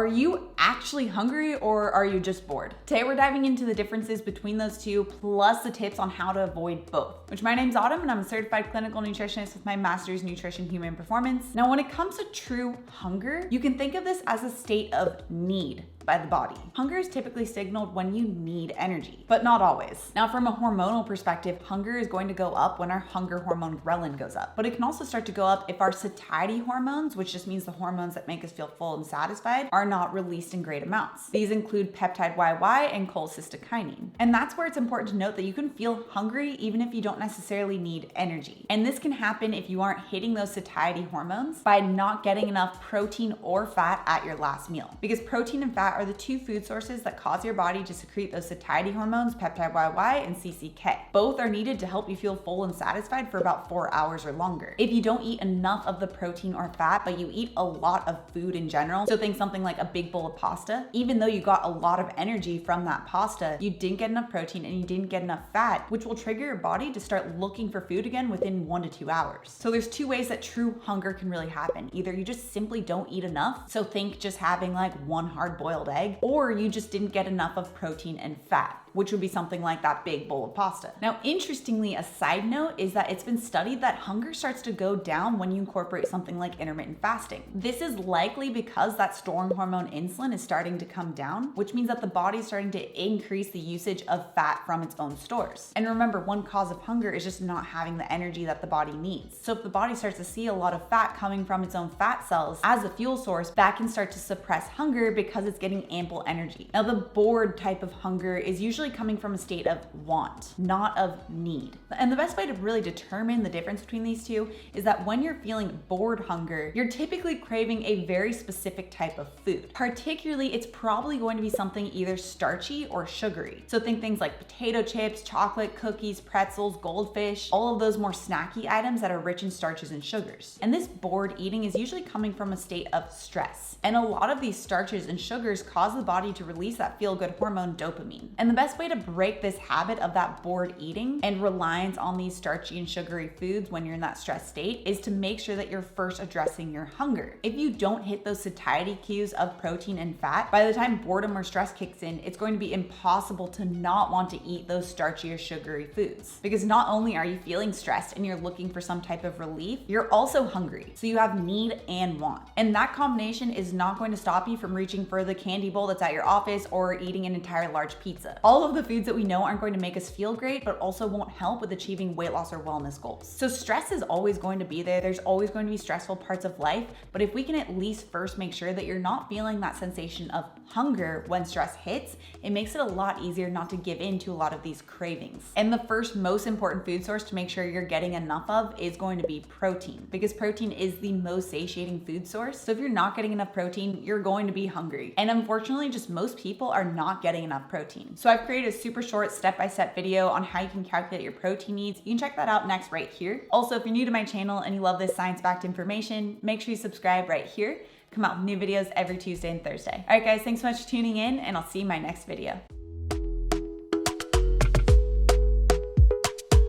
Are you actually hungry or are you just bored? Today we're diving into the differences between those two, plus the tips on how to avoid both. Which my name's Autumn and I'm a certified clinical nutritionist with my master's in nutrition human performance. Now when it comes to true hunger, you can think of this as a state of need by the body. Hunger is typically signaled when you need energy, but not always. Now from a hormonal perspective, hunger is going to go up when our hunger hormone ghrelin goes up, but it can also start to go up if our satiety hormones, which just means the hormones that make us feel full and satisfied, are not released in great amounts. These include peptide YY and cholecystokinin. And that's where it's important to note that you can feel hungry even if you don't necessarily need energy. And this can happen if you aren't hitting those satiety hormones by not getting enough protein or fat at your last meal. Because protein and fat are the two food sources that cause your body to secrete those satiety hormones, peptide YY and CCK. Both are needed to help you feel full and satisfied for about 4 hours or longer. If you don't eat enough of the protein or fat, but you eat a lot of food in general, so think something like a big bowl of pasta, even though you got a lot of energy from that pasta, you didn't get enough protein and you didn't get enough fat, which will trigger your body to start looking for food again within 1 to 2 hours. So there's two ways that true hunger can really happen. Either you just simply don't eat enough, so think just having like one hard-boiled egg, or you just didn't get enough of protein and fat, which would be something like that big bowl of pasta. Now, interestingly, a side note is that it's been studied that hunger starts to go down when you incorporate something like intermittent fasting. This is likely because that storing hormone insulin is starting to come down, which means that the body is starting to increase the usage of fat from its own stores. And remember, one cause of hunger is just not having the energy that the body needs. So if the body starts to see a lot of fat coming from its own fat cells as a fuel source, that can start to suppress hunger because it's getting ample energy. Now, the bored type of hunger is usually coming from a state of want, not of need. And the best way to really determine the difference between these two is that when you're feeling bored hunger, you're typically craving a very specific type of food. Particularly, it's probably going to be something either starchy or sugary. So think things like potato chips, chocolate, cookies, pretzels, goldfish, all of those more snacky items that are rich in starches and sugars. And this bored eating is usually coming from a state of stress. And a lot of these starches and sugars cause the body to release that feel-good hormone dopamine. And the best way to break this habit of that bored eating and reliance on these starchy and sugary foods when you're in that stress state is to make sure that you're first addressing your hunger. If you don't hit those satiety cues of protein and fat, by the time boredom or stress kicks in, it's going to be impossible to not want to eat those starchy or sugary foods. Because not only are you feeling stressed and you're looking for some type of relief, you're also hungry. So you have need and want. And that combination is not going to stop you from reaching for the candy bowl that's at your office or eating an entire large pizza. All of the foods that we know aren't going to make us feel great, but also won't help with achieving weight loss or wellness goals. So stress is always going to be there. There's always going to be stressful parts of life, but if we can at least first make sure that you're not feeling that sensation of hunger when stress hits, it makes it a lot easier not to give in to a lot of these cravings. And the first most important food source to make sure you're getting enough of is going to be protein, because protein is the most satiating food source. So if you're not getting enough protein, you're going to be hungry. And unfortunately, just most people are not getting enough protein. So I've created a super short step-by-step video on how you can calculate your protein needs. You can check that out next right here. Also, if you're new to my channel and you love this science-backed information, make sure you subscribe right here. Come out with new videos every Tuesday and Thursday. All right, guys, thanks so much for tuning in, and I'll see you in my next video.